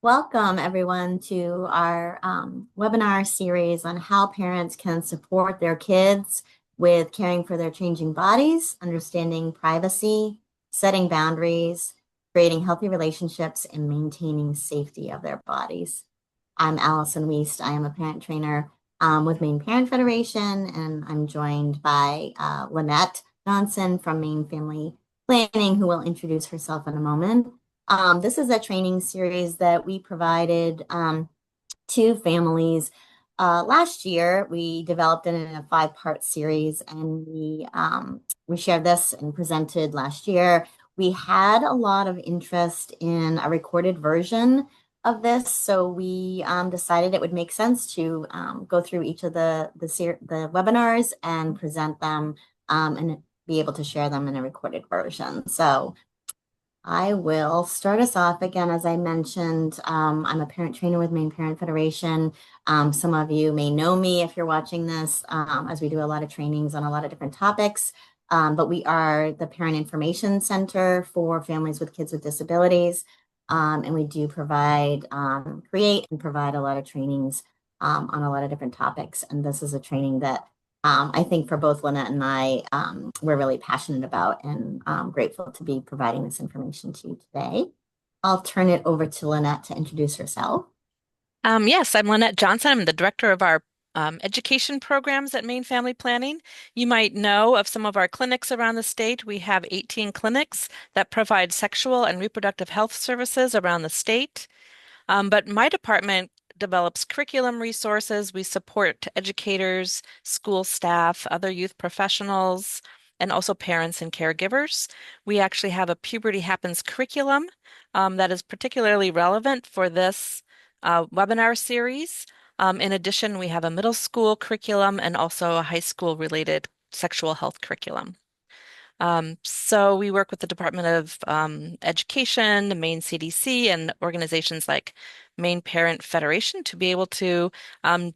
Welcome, everyone, to our webinar series on how parents can support their kids with caring for their changing bodies, understanding privacy, setting boundaries, creating healthy relationships, and maintaining safety of their bodies. I'm Allison Wiest. I am a parent trainer with Maine Parent Federation, and I'm joined by Lynette Johnson from Maine Family Planning, who will introduce herself in a moment. This is a training series that we provided to families. Last year, we developed it in a five-part series, and we shared this and presented last year. We had a lot of interest in a recorded version of this, so we decided it would make sense to go through each of the webinars and present them and be able to share them in a recorded version. So I will start us off again. As I mentioned, I'm a parent trainer with Maine Parent Federation. Some of you may know me if you're watching this, as we do a lot of trainings on a lot of different topics. But we are the Parent Information Center for families with kids with disabilities. And we do create and provide a lot of trainings on a lot of different topics. And this is a training that I think for both Lynette and I, we're really passionate about, and grateful to be providing this information to you today. I'll turn it over to Lynette to introduce herself. Yes, I'm Lynette Johnson. I'm the director of our education programs at Maine Family Planning. You might know of some of our clinics around the state. We have 18 clinics that provide sexual and reproductive health services around the state. But my department develops curriculum resources. We support educators, school staff, other youth professionals, and also parents and caregivers. We actually have a Puberty Happens curriculum that is particularly relevant for this webinar series. In addition, we have a middle school curriculum and also a high school related sexual health curriculum. So we work with the Department of Education, the Maine CDC, and organizations like Maine Parent Federation to be able to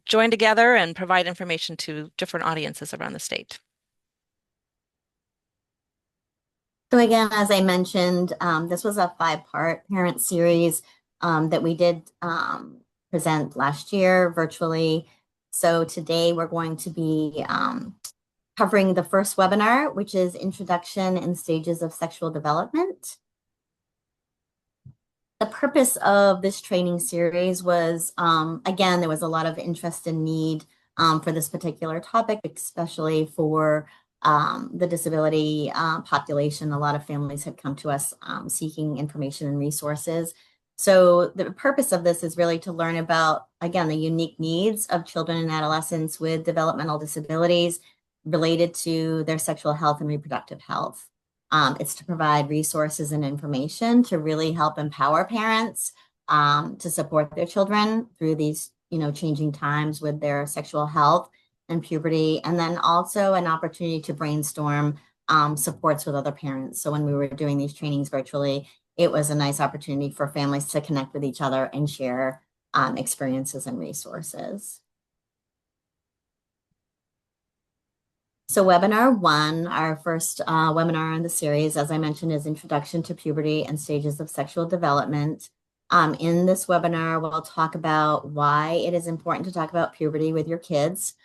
join together and provide information to different audiences around the state. So again, as I mentioned, this was a five-part parent series that we did present last year virtually. So today we're going to be covering the first webinar, which is Introduction and Stages of Sexual Development. The purpose of this training series was, again, there was a lot of interest and need for this particular topic, especially for the disability population. A lot of families had come to us seeking information and resources. So the purpose of this is really to learn about, again, the unique needs of children and adolescents with developmental disabilities related to their sexual health and reproductive health. It's to provide resources and information to really help empower parents to support their children through these, changing times with their sexual health and puberty, and then also an opportunity to brainstorm supports with other parents. So when we were doing these trainings virtually, it was a nice opportunity for families to connect with each other and share experiences and resources. So webinar one, our first webinar in the series, as I mentioned, is Introduction to Puberty and Stages of Sexual Development. In this webinar, we'll talk about why it is important to talk about puberty with your kids,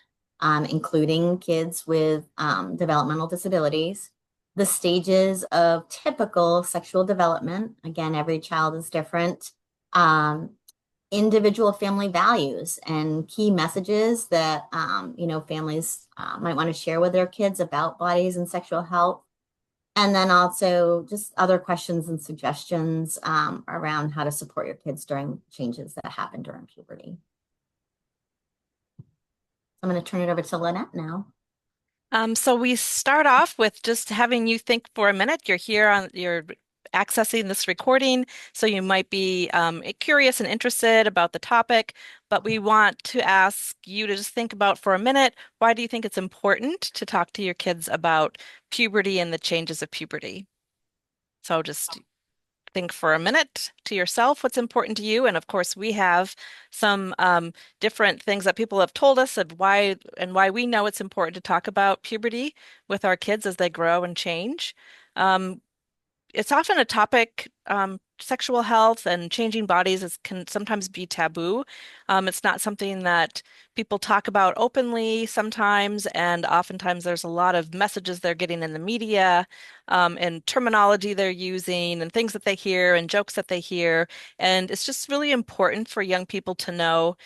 including kids with developmental disabilities, the stages of typical sexual development. Again, every child is different. Individual family values and key messages that families might want to share with their kids about bodies and sexual health, and then also just other questions and suggestions around how to support your kids during changes that happen during puberty. I'm going to turn it over to Lynette now. So we start off with just having you think for a minute. You're accessing this recording, so you might be curious and interested about the topic, but we want to ask you to just think about for a minute, why do you think it's important to talk to your kids about puberty and the changes of puberty? So just think for a minute to yourself what's important to you. And of course, we have some different things that people have told us of why we know it's important to talk about puberty with our kids as they grow and change. It's often a topic sexual health and changing bodies can sometimes be taboo. It's not something that people talk about openly sometimes, and oftentimes there's a lot of messages they're getting in the media, and terminology they're using, and things that they hear, and jokes that they hear. And it's just really important for young people to know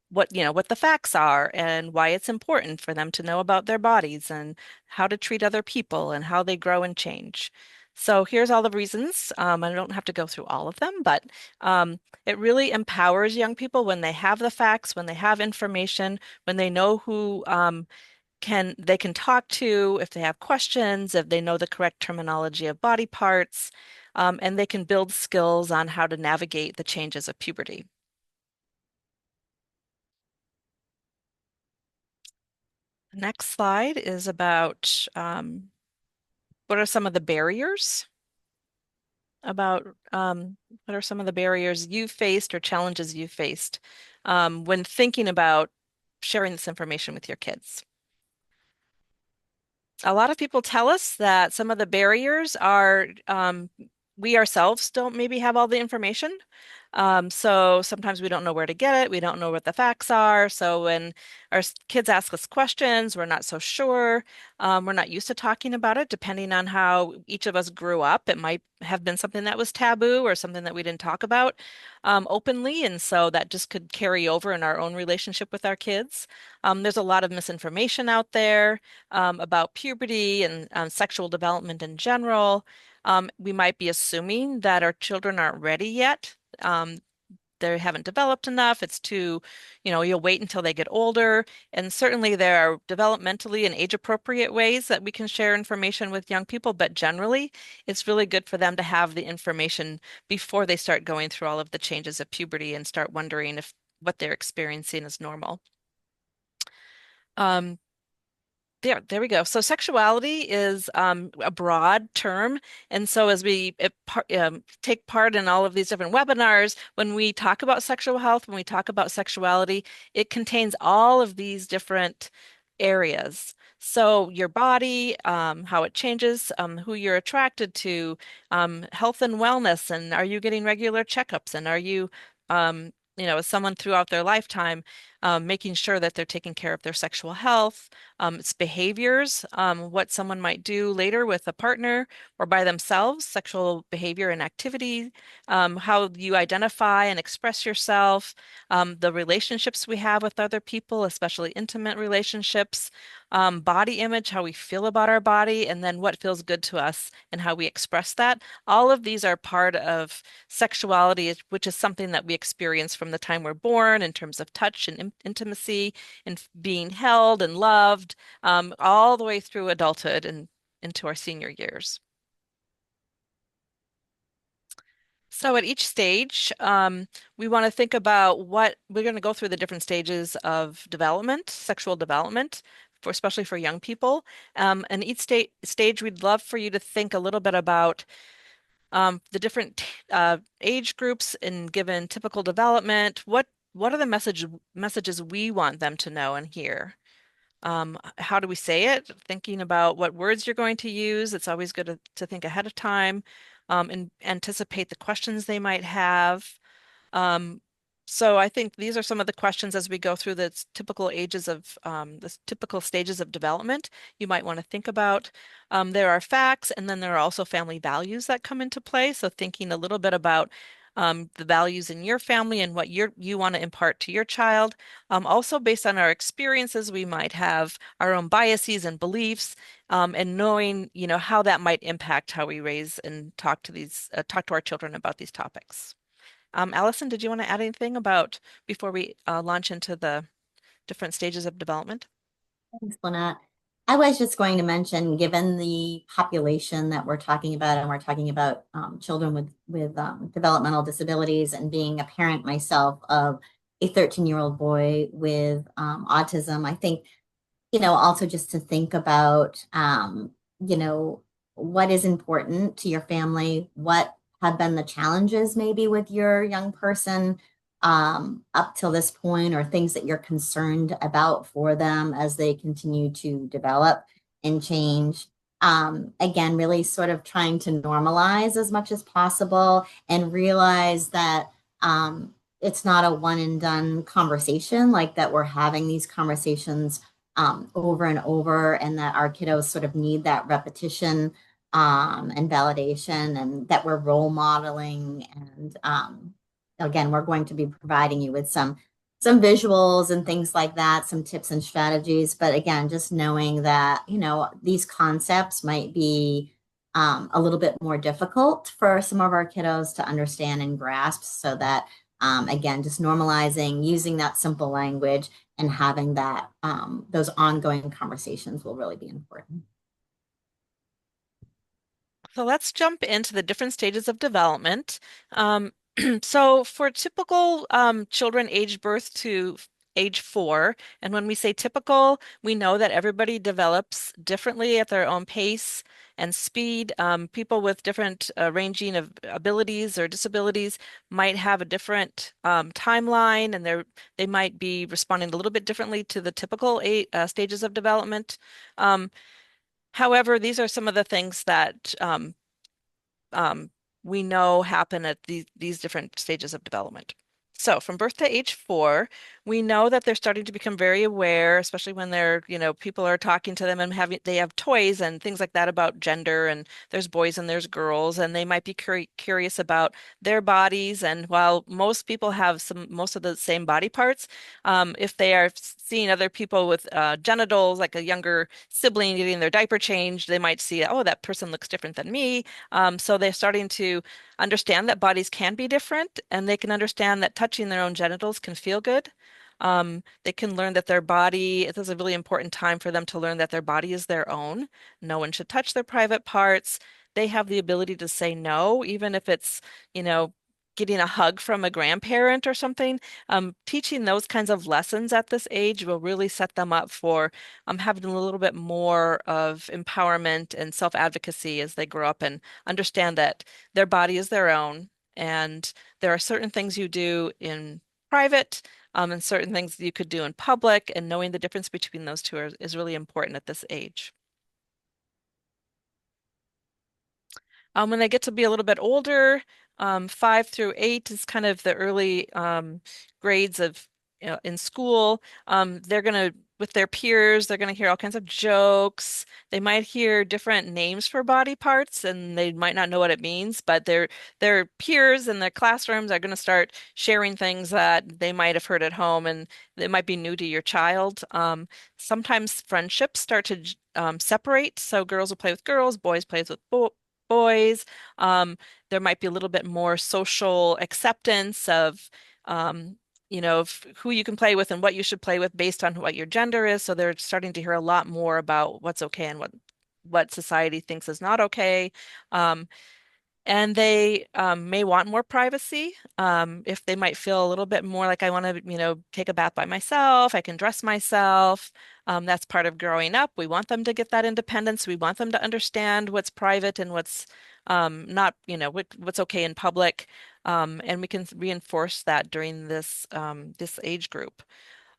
what the facts are and why it's important for them to know about their bodies and how to treat other people and how they grow and change. So here's all the reasons. I don't have to go through all of them, but it really empowers young people when they have the facts, when they have information, when they know who they can talk to if they have questions, if they know the correct terminology of body parts, and they can build skills on how to navigate the changes of puberty. The next slide is about what are some of the barriers about what are some of the barriers you've faced or challenges you've faced when thinking about sharing this information with your kids. A lot of people tell us that some of the barriers are we ourselves don't maybe have all the information. So sometimes we don't know where to get it. We don't know what the facts are. So when our kids ask us questions, we're not so sure. We're not used to talking about it. Depending on how each of us grew up, it might have been something that was taboo or something that we didn't talk about openly. And so that just could carry over in our own relationship with our kids. There's a lot of misinformation out there about puberty and sexual development in general. We might be assuming that our children aren't ready yet. Um, they haven't developed enough. It's too, you'll wait until they get older. And certainly there are developmentally and age-appropriate ways that we can share information with young people, but generally it's really good for them to have the information before they start going through all of the changes of puberty and start wondering if what they're experiencing is normal. Um, there we go. So sexuality is a broad term, and so as take part in all of these different webinars, when we talk about sexual health, when we talk about sexuality, it contains all of these different areas. So your body, how it changes, who you're attracted to, health and wellness, and are you getting regular checkups, and are you, as someone throughout their lifetime, making sure that they're taking care of their sexual health, its behaviors, what someone might do later with a partner or by themselves, sexual behavior and activity, how you identify and express yourself, the relationships we have with other people, especially intimate relationships, body image, how we feel about our body, and then what feels good to us and how we express that. All of these are part of sexuality, which is something that we experience from the time we're born in terms of touch and intimacy and being held and loved, all the way through adulthood and into our senior years. So at each stage, we want to think about what we're going to go through the different stages of development, sexual development, especially for young people. And each stage, we'd love for you to think a little bit about the different age groups in given typical development. What are the messages we want them to know and hear? How do we say it? Thinking about what words you're going to use. It's always good to think ahead of time, and anticipate the questions they might have. Um, so I think these are some of the questions as we go through the typical stages of development you might want to think about. There are facts, and then there are also family values that come into play. So thinking a little bit about the values in your family and what you want to impart to your child. Also, based on our experiences, we might have our own biases and beliefs, and knowing, how that might impact how we raise and talk to our children about these topics. Allison, did you want to add anything about before we launch into the different stages of development? Thanks, Lynette. I was just going to mention, given the population that we're talking about, and we're talking about children with developmental disabilities, and being a parent myself of a 13-year-old boy with autism, I think, also just to think about, what is important to your family, what have been the challenges maybe with your young person up till this point, or things that you're concerned about for them as they continue to develop and change. Again, really sort of trying to normalize as much as possible and realize that it's not a one and done conversation, like that we're having these conversations over and over, and that our kiddos sort of need that repetition and validation, and that we're role modeling. And again, we're going to be providing you with some visuals and things like that, some tips and strategies. But again, just knowing that, these concepts might be a little bit more difficult for some of our kiddos to understand and grasp, so that, again, just normalizing, using that simple language and having that, those ongoing conversations will really be important. So let's jump into the different stages of development. Um, so for typical children age birth to age 4, and when we say typical, we know that everybody develops differently at their own pace and speed. People with different ranging of abilities or disabilities might have a different timeline, and they might be responding a little bit differently to the typical stages of development. Um, However, these are some of the things that um, we know happen at these different stages of development. So from birth to age 4, we know that they're starting to become very aware, especially when people are talking to them and they have toys and things like that about gender, and there's boys and there's girls, and they might be curious about their bodies. And while most people have most of the same body parts, if they are seeing other people with genitals, like a younger sibling getting their diaper changed, they might see, oh, that person looks different than me. So they're starting to understand that bodies can be different, and they can understand that touching their own genitals can feel good. They can learn that their body, it is a really important time for them to learn that their body is their own. No one should touch their private parts. They have the ability to say no, even if it's, you know, getting a hug from a grandparent or something. Teaching those kinds of lessons at this age will really set them up for having a little bit more of empowerment and self-advocacy as they grow up and understand that their body is their own, and there are certain things you do in private, and certain things you could do in public, and knowing the difference between those two is really important at this age. When they get to be a little bit older, 5 through 8 is kind of the early grades of in school. They're gonna with their peers, they're gonna hear all kinds of jokes. They might hear different names for body parts, and they might not know what it means. But their peers in their classrooms are gonna start sharing things that they might have heard at home, and it might be new to your child. Sometimes friendships start to separate. So girls will play with girls, boys plays with boys. Um, there might be a little bit more social acceptance of, um, who you can play with and what you should play with based on what your gender is. So they're starting to hear a lot more about what's okay and what society thinks is not okay. Um, and they may want more privacy. If they might feel a little bit more like I want to, take a bath by myself, I can dress myself. That's part of growing up. We want them to get that independence. We want them to understand what's private and what's not, what's okay in public. And we can reinforce that during this age group.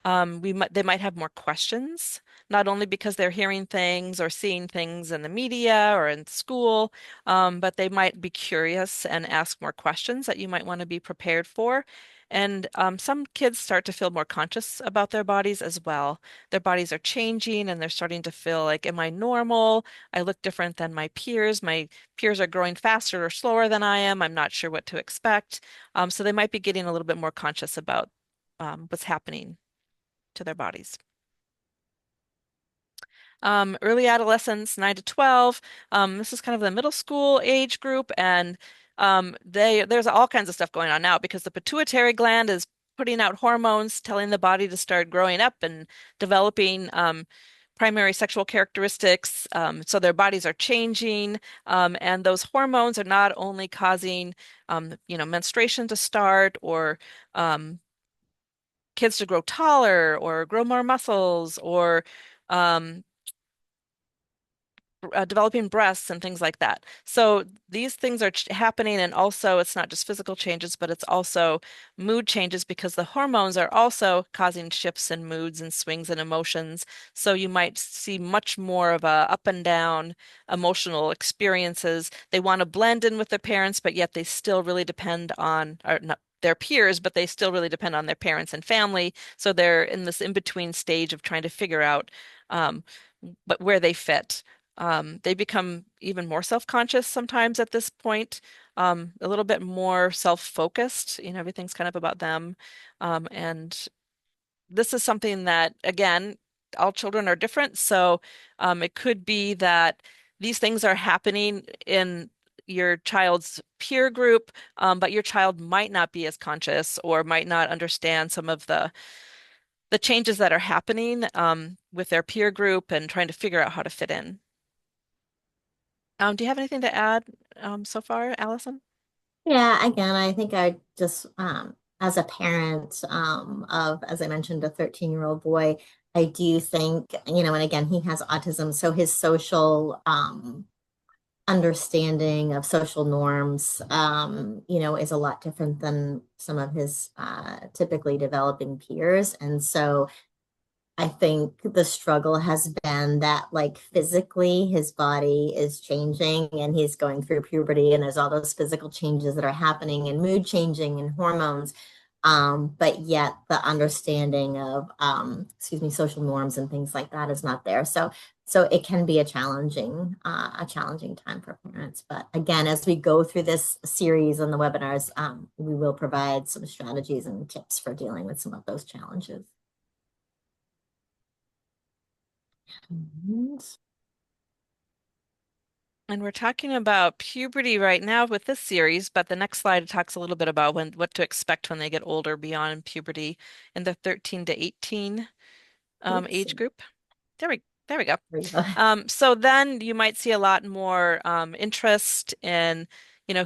They might have more questions, not only because they're hearing things or seeing things in the media or in school, but they might be curious and ask more questions that you might want to be prepared for. And some kids start to feel more conscious about their bodies as well. Their bodies are changing and they're starting to feel like, am I normal? I look different than my peers. My peers are growing faster or slower than I am. I'm not sure what to expect. So they might be getting a little bit more conscious about what's happening to their bodies. Early adolescence, 9 to 12. This is kind of the middle school age group, and there's all kinds of stuff going on now because the pituitary gland is putting out hormones, telling the body to start growing up and developing primary sexual characteristics. So their bodies are changing, and those hormones are not only causing, menstruation to start or kids to grow taller or grow more muscles or um, developing breasts and things like that. So these things are happening, and also it's not just physical changes, but it's also mood changes because the hormones are also causing shifts in moods and swings in emotions. So you might see much more of a up and down emotional experiences. They want to blend in with their parents, but yet they still really depend on, or not their peers, but they still really depend on their parents and family. So they're in this in-between stage of trying to figure out um, but where they fit. They become even more self-conscious sometimes at this point, a little bit more self-focused. Everything's kind of about them. And this is something that, again, all children are different. So it could be that these things are happening in your child's peer group, but your child might not be as conscious or might not understand some of the changes that are happening with their peer group and trying to figure out how to fit in. Do you have anything to add so far, Allison? Yeah, again, I think I just, as a parent of, as I mentioned, a 13-year-old boy, I do think, and again, he has autism, so his social understanding of social norms, is a lot different than some of his typically developing peers. And so I think the struggle has been that, like, physically his body is changing and he's going through puberty, and there's all those physical changes that are happening and mood changing and hormones. But yet the understanding of, excuse me, social norms and things like that is not there. So it can be a challenging time for parents. But again, as we go through this series on the webinars, we will provide some strategies and tips for dealing with some of those challenges. And And we're talking about puberty right now with this series, but the next slide talks a little bit about what to expect when they get older beyond puberty in the 13 to 18 oops, age group. There we go. there we go. So then you might see a lot more interest in,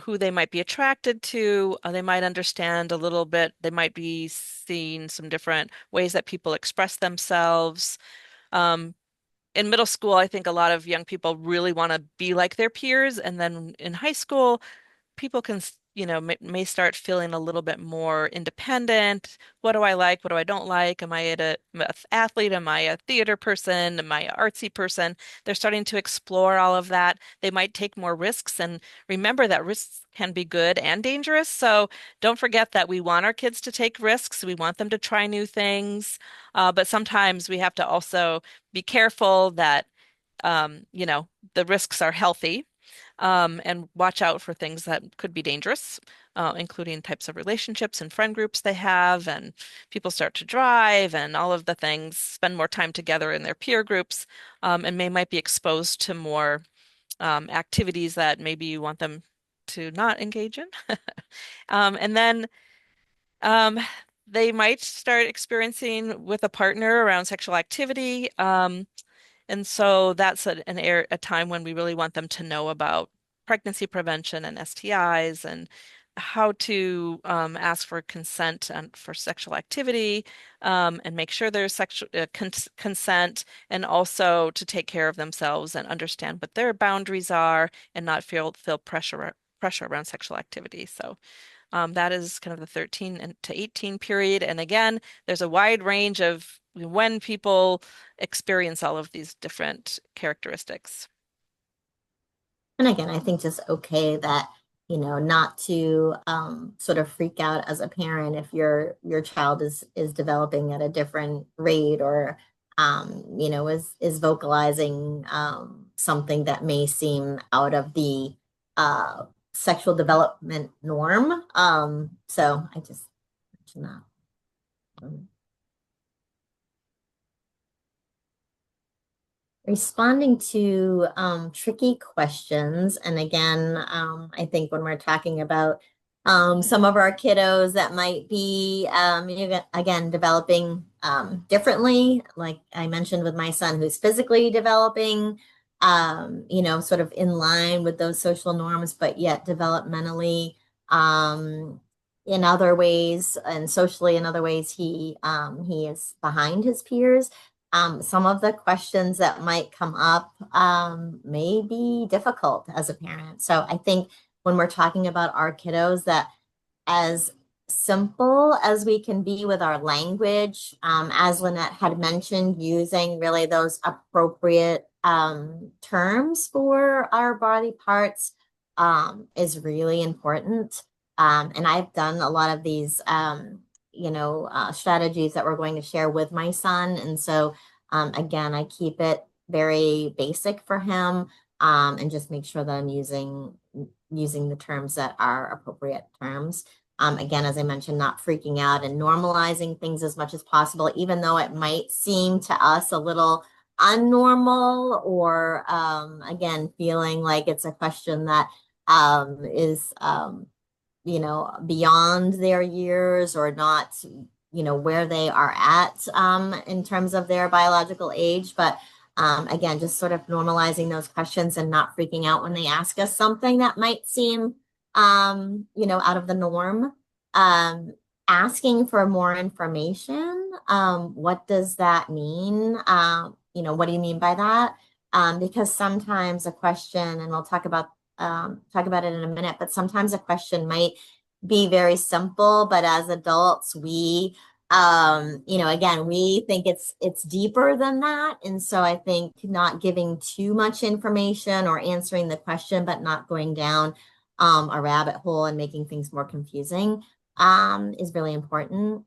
who they might be attracted to. They might understand a little bit. They might be seeing some different ways that people express themselves. Um, in middle school, I think a lot of young people really want to be like their peers, and then in high school, people can, may start feeling a little bit more independent. What do I like? What do I don't like? Am I an athlete? Am I a theater person? Am I an artsy person? They're starting to explore all of that. They might take more risks, and remember that risks can be good and dangerous. So don't forget that we want our kids to take risks. We want them to try new things. But sometimes we have to also be careful that, the risks are healthy, and watch out for things that could be dangerous, including types of relationships and friend groups they have, and people start to drive and all of the things, spend more time together in their peer groups, and might be exposed to more activities that maybe you want them to not engage in. And then um, they might start experiencing with a partner around sexual activity. And so that's a time when we really want them to know about pregnancy prevention and STIs and how to ask for consent and for sexual activity, and make sure there's sexual consent, and also to take care of themselves and understand what their boundaries are and not feel pressure around sexual activity. So that is kind of the 13 to 18 period. And again, there's a wide range of when people experience all of these different characteristics. And again, I think just okay that, not to sort of freak out as a parent if your child is developing at a different rate, or is vocalizing something that may seem out of the uh sexual development norm. So I just mentioned that. Responding to tricky questions. And again, I think when we're talking about some of our kiddos that might be, again, developing differently, like I mentioned with my son who's physically developing, sort of in line with those social norms, but yet developmentally, in other ways and socially in other ways, he is behind his peers. Some of the questions that might come up may be difficult as a parent. So I think when we're talking about our kiddos, that as simple as we can be with our language, as Lynette had mentioned, using really those appropriate terms for our body parts is really important. And I've done a lot of these, strategies that we're going to share with my son. And so, again, I keep it very basic for him, and just make sure that I'm using the terms that are appropriate terms. Again, as I mentioned, not freaking out and normalizing things as much as possible, even though it might seem to us a little unnormal, or again, feeling like it's a question that is beyond their years, or not, where they are at in terms of their biological age. But again, just sort of normalizing those questions and not freaking out when they ask us something that might seem, out of the norm. Um, Asking for more information. What does that mean? What do you mean by that? Because sometimes a question, and we'll talk about it in a minute, but sometimes a question might be very simple, but as adults, again, we think it's deeper than that. And so I think not giving too much information, or answering the question, but not going down a rabbit hole and making things more confusing is really important.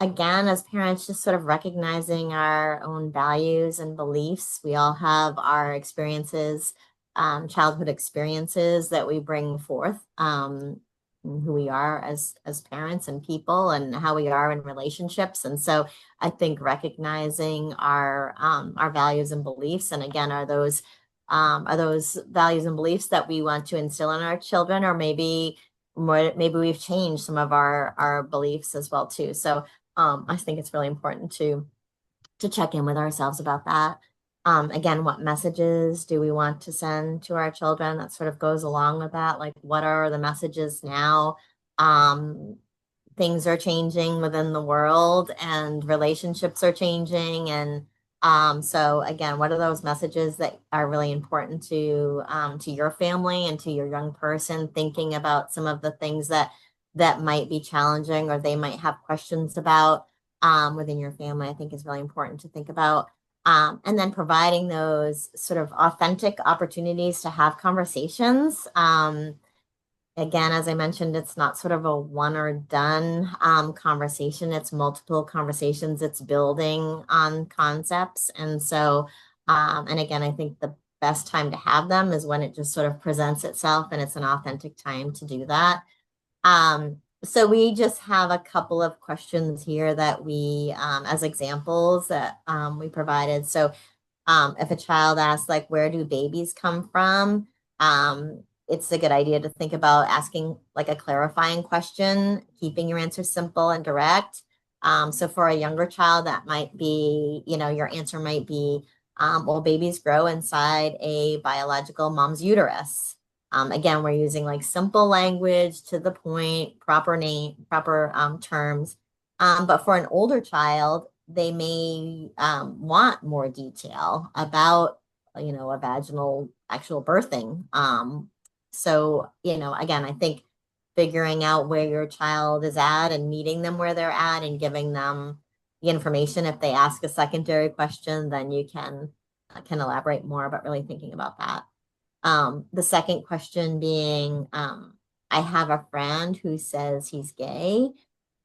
Again, as parents, just sort of recognizing our own values and beliefs. We all have our experiences, childhood experiences that we bring forth, who we are as parents and people, and how we are in relationships. And so I think recognizing our values and beliefs, and again, are those values and beliefs that we want to instill in our children, or maybe we've changed some of our beliefs as well too. So I think it's really important to check in with ourselves about that. Again, what messages do we want to send to our children? That sort of goes along with that. Like, what are the messages now? Things are changing within the world, and relationships are changing. And so again, what are those messages that are really important to your family and to your young person, thinking about some of the things that might be challenging, or they might have questions about within your family, I think is really important to think about. And then providing those sort of authentic opportunities to have conversations. Again, as I mentioned, it's not sort of a one or done conversation. It's multiple conversations. It's building on concepts. And so, and again, I think the best time to have them is when it just sort of presents itself, and it's an authentic time to do that. So we just have a couple of questions here that we, as examples that we provided. So if a child asks, like, where do babies come from? It's a good idea to think about asking like a clarifying question, keeping your answer simple and direct. So for a younger child, that might be, your answer might be, well, babies grow inside a biological mom's uterus. Again, we're using like simple language, to the point, proper name, proper terms. But for an older child, they may want more detail about, a vaginal actual birthing. So, again, I think figuring out where your child is at and meeting them where they're at and giving them the information. If they ask a secondary question, then you can elaborate more, but really thinking about that. The second question being, I have a friend who says he's gay.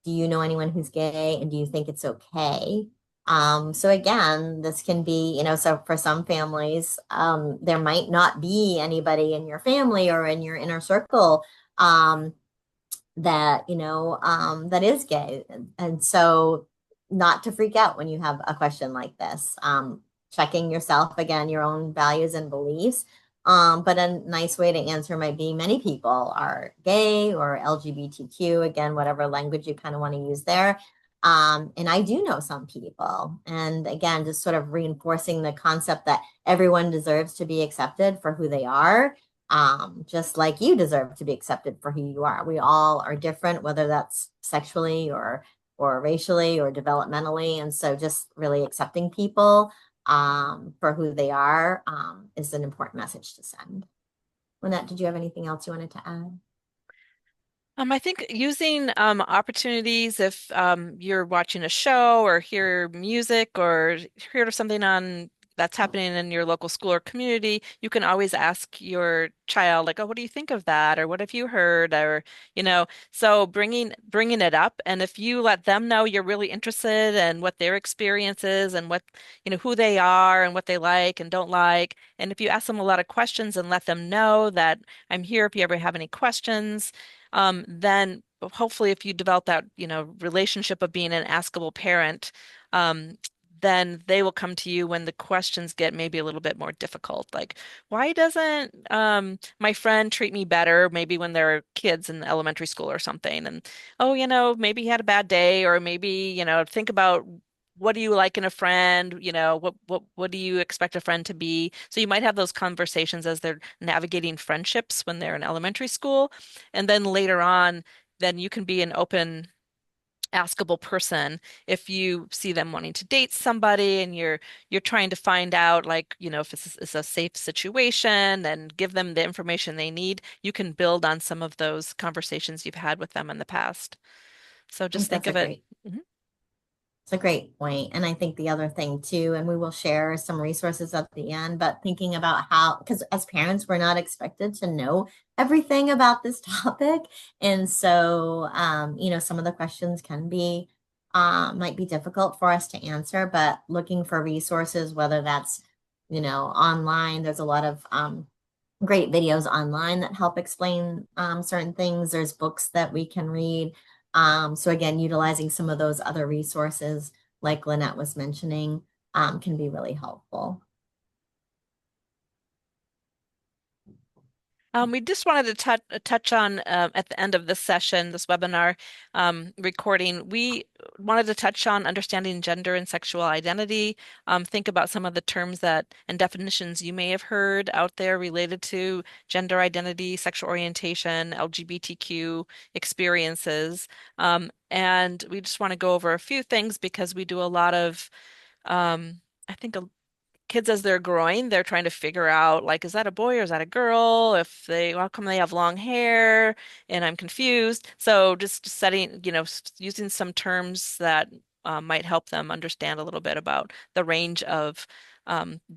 Do you know anyone who's gay, and do you think it's okay? So again, this can be, so for some families, there might not be anybody in your family or in your inner circle that is gay. And so not to freak out when you have a question like this. Checking yourself, again, your own values and beliefs. But a nice way to answer might be, many people are gay or LGBTQ, again, whatever language you kind of want to use there. And I do know some people. And again, just sort of reinforcing the concept that everyone deserves to be accepted for who they are, just like you deserve to be accepted for who you are. We all are different, whether that's sexually or or racially or developmentally. And so just really accepting people for who they are is an important message to send. Lynette, did you have anything else you wanted to add? I think using opportunities if you're watching a show or hear music or hear of something on that's happening in your local school or community, you can always ask your child, like, "Oh, what do you think of that?" or "What have you heard?" or so bringing it up, and if you let them know you're really interested in what their experience is and what who they are and what they like and don't like, and if you ask them a lot of questions and let them know that I'm here if you ever have any questions then hopefully if you develop that, relationship of being an askable parent, um, then they will come to you when the questions get maybe a little bit more difficult. Like, why doesn't my friend treat me better? Maybe when they're kids in elementary school or something. And, oh, maybe he had a bad day, or maybe, think about what do you like in a friend? What do you expect a friend to be? So you might have those conversations as they're navigating friendships when they're in elementary school. And then later on, then you can be an open, askable person if you see them wanting to date somebody and you're trying to find out like, if it's a safe situation and give them the information they need. You can build on some of those conversations you've had with them in the past. So I just think think that's a of it. great Mhm. It's a great point. And I think the other thing too, and we will share some resources at the end, but thinking about how, because as parents, we're not expected to know everything about this topic. And so, some of the questions might be difficult for us to answer, but looking for resources, whether that's, online, there's a lot of great videos online that help explain certain things. There's books that we can read. So again, utilizing some of those other resources, like Lynette was mentioning, can be really helpful. We just wanted to touch on at the end of this session, this webinar recording, we wanted to touch on understanding gender and sexual identity. Think about some of the terms that and definitions you may have heard out there related to gender identity, sexual orientation, LGBTQ experiences. And we just want to go over a few things because we do a lot of I think kids as they're growing, they're trying to figure out like, is that a boy or is that a girl? How come they have long hair? And I'm confused. So just setting, using some terms that might help them understand a little bit about the range of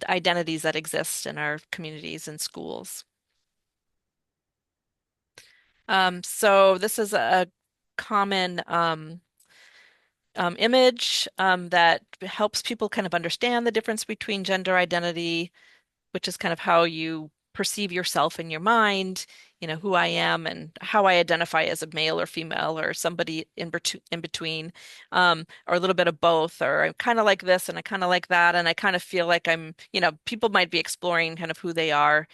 identities that exist in our communities and schools. So this is a common image that helps people kind of understand the difference between gender identity, which is kind of how you perceive yourself in your mind, who I am and how I identify as a male or female or somebody in between, or a little bit of both, or I'm kind of like this and I kind of like that, and I kind of feel like people might be exploring kind of who they are,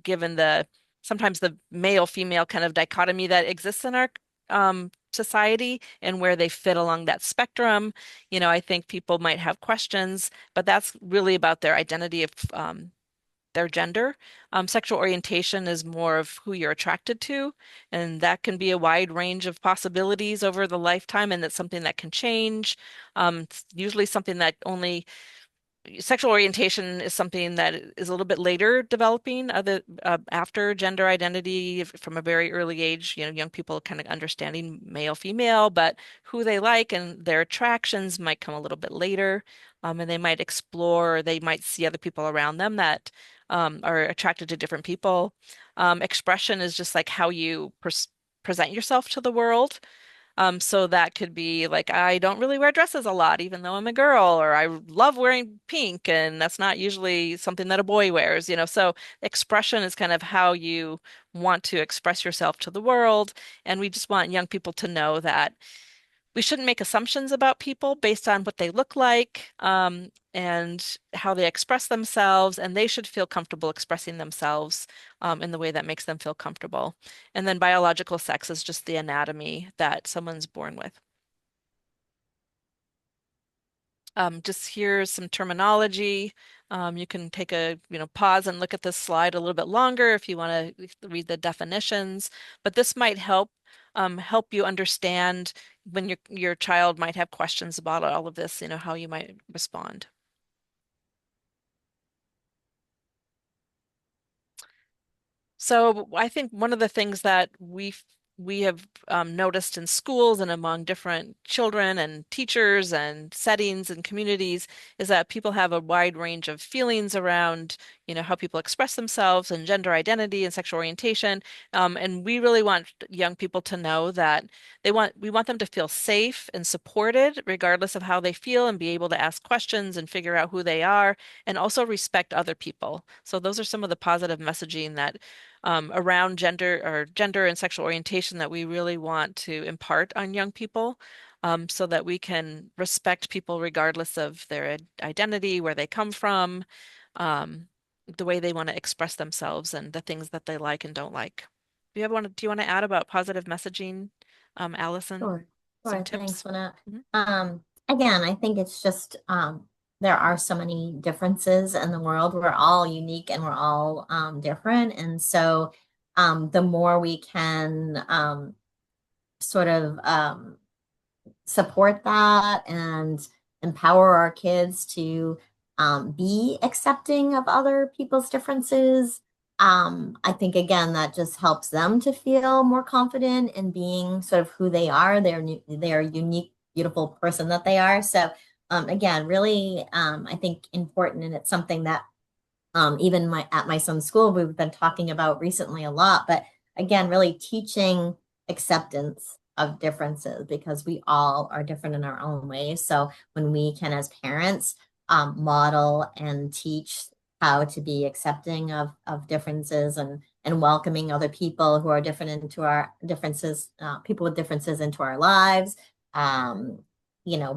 given the sometimes the male female kind of dichotomy that exists in our society and where they fit along that spectrum. I think people might have questions, but that's really about their identity of their gender. Sexual orientation is more of who you're attracted to, and that can be a wide range of possibilities over the lifetime, and that's something that can change. It's usually something that only sexual orientation is something that is a little bit later developing other after gender identity from a very early age, young people kind of understanding male, female, but who they like and their attractions might come a little bit later. And they might explore, or they might see other people around them that are attracted to different people. Expression is just like how you present yourself to the world. So that could be like, I don't really wear dresses a lot, even though I'm a girl, or I love wearing pink, and that's not usually something that a boy wears. So expression is kind of how you want to express yourself to the world. And we just want young people to know that we shouldn't make assumptions about people based on what they look like, and how they express themselves, and they should feel comfortable expressing themselves in the way that makes them feel comfortable. And then biological sex is just the anatomy that someone's born with. Just here's some terminology. You can take a, pause and look at this slide a little bit longer if you want to read the definitions, but this might help help you understand when your child might have questions about all of this, how you might respond. So I think one of the things that we have noticed in schools and among different children and teachers and settings and communities is that people have a wide range of feelings around, how people express themselves and gender identity and sexual orientation. And we really want young people to know that we want them to feel safe and supported regardless of how they feel and be able to ask questions and figure out who they are and also respect other people. So those are some of the positive messaging that around gender and sexual orientation that we really want to impart on young people, so that we can respect people regardless of their identity, where they come from, um, the way they want to express themselves, and the things that they like and don't like. Do you want to add about positive messaging, Allison? Sure. Some Sure. Thanks, tips? Lynette. Mhm. Again, I think it's just there are so many differences in the world. We're all unique and we're all different. And so the more we can sort of support that and empower our kids to be accepting of other people's differences. I think again that just helps them to feel more confident in being sort of who they are, their unique, beautiful person that they are. So again, really, I think important, and it's something that even at my son's school, we've been talking about recently a lot, but again, really teaching acceptance of differences because we all are different in our own ways. So when we can, as parents, model and teach how to be accepting of differences and welcoming other people who are different into our differences, people with differences into our lives,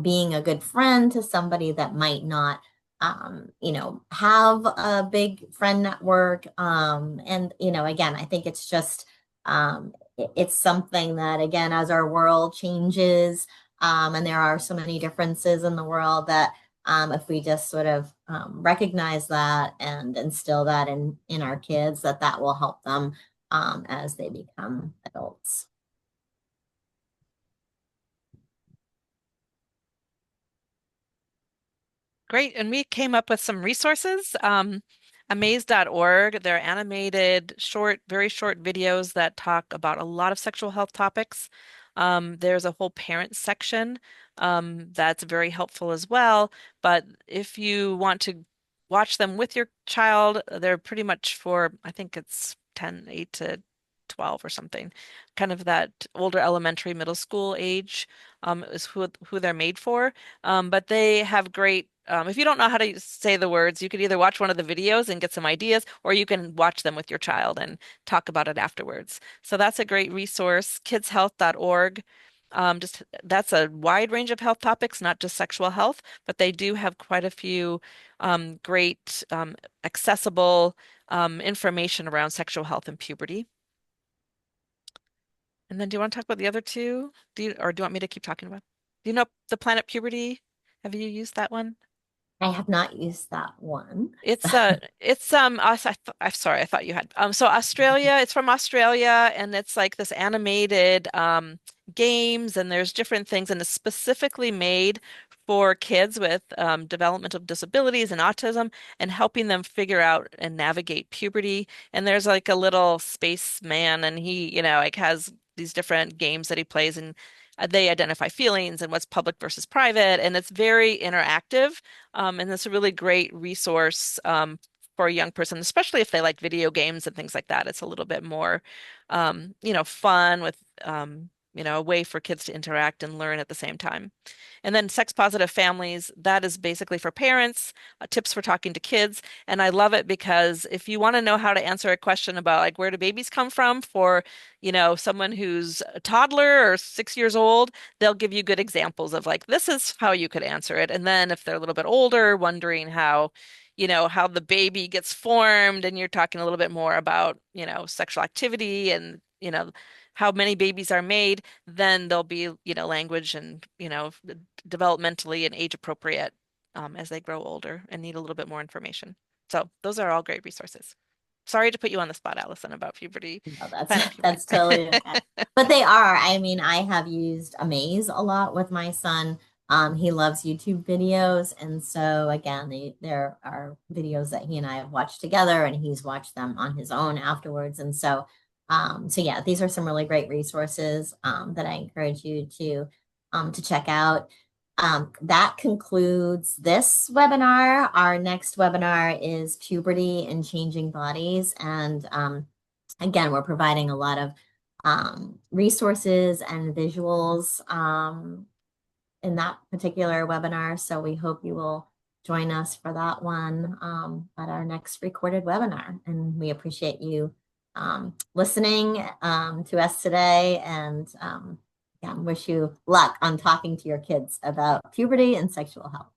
being a good friend to somebody that might not have a big friend network. And, again, I think it's just, it's something that, again, as our world changes, and there are so many differences in the world that if we just sort of recognize that and instill that in our kids, that will help them as they become adults. Great. And we came up with some resources. Amaze.org, they're animated, very short videos that talk about a lot of sexual health topics. There's a whole parent section that's very helpful as well. But if you want to watch them with your child, they're pretty much for, I think it's 8 to 12 or something, kind of that older elementary, middle school age, is who they're made for. But they have great, if you don't know how to say the words, you could either watch one of the videos and get some ideas, or you can watch them with your child and talk about it afterwards. So that's a great resource, kidshealth.org. Just that's a wide range of health topics, not just sexual health, but they do have quite a few great, accessible information around sexual health and puberty. And then do you want to talk about the other two? Or do you want me to keep talking about? Do you know the Planet Puberty? Have you used that one? I have not used that one. I'm sorry, I thought you had. So Australia, it's from Australia, and it's like this animated games, and there's different things, and it's specifically made for kids with developmental disabilities and autism, and helping them figure out and navigate puberty. And there's like a little spaceman, and he, like has these different games that he plays, and they identify feelings and what's public versus private, and it's very interactive. And it's a really great resource for a young person, especially if they like video games and things like that. It's a little bit more, fun with, a way for kids to interact and learn at the same time. And then sex positive families, that is basically for parents, tips for talking to kids. And I love it because if you want to know how to answer a question about like where do babies come from for, someone who's a toddler or 6 years old, they'll give you good examples of like, this is how you could answer it. And then if they're a little bit older, wondering how the baby gets formed, and you're talking a little bit more about, sexual activity and, how many babies are made, then there'll be, language and, developmentally and age appropriate as they grow older and need a little bit more information. So those are all great resources. Sorry to put you on the spot, Allison, about puberty, No, that's planning puberty. that's totally okay. But they are. I mean, I have used Amaze a lot with my son. He loves YouTube videos, and so again, there are videos that he and I have watched together, and he's watched them on his own afterwards. And so, so yeah, these are some really great resources that I encourage you to check out. That concludes this webinar. Our next webinar is Puberty and Changing Bodies, and again, we're providing a lot of resources and visuals in that particular webinar. So we hope you will join us for that one at our next recorded webinar. And we appreciate you listening to us today, and yeah, wish you luck on talking to your kids about puberty and sexual health.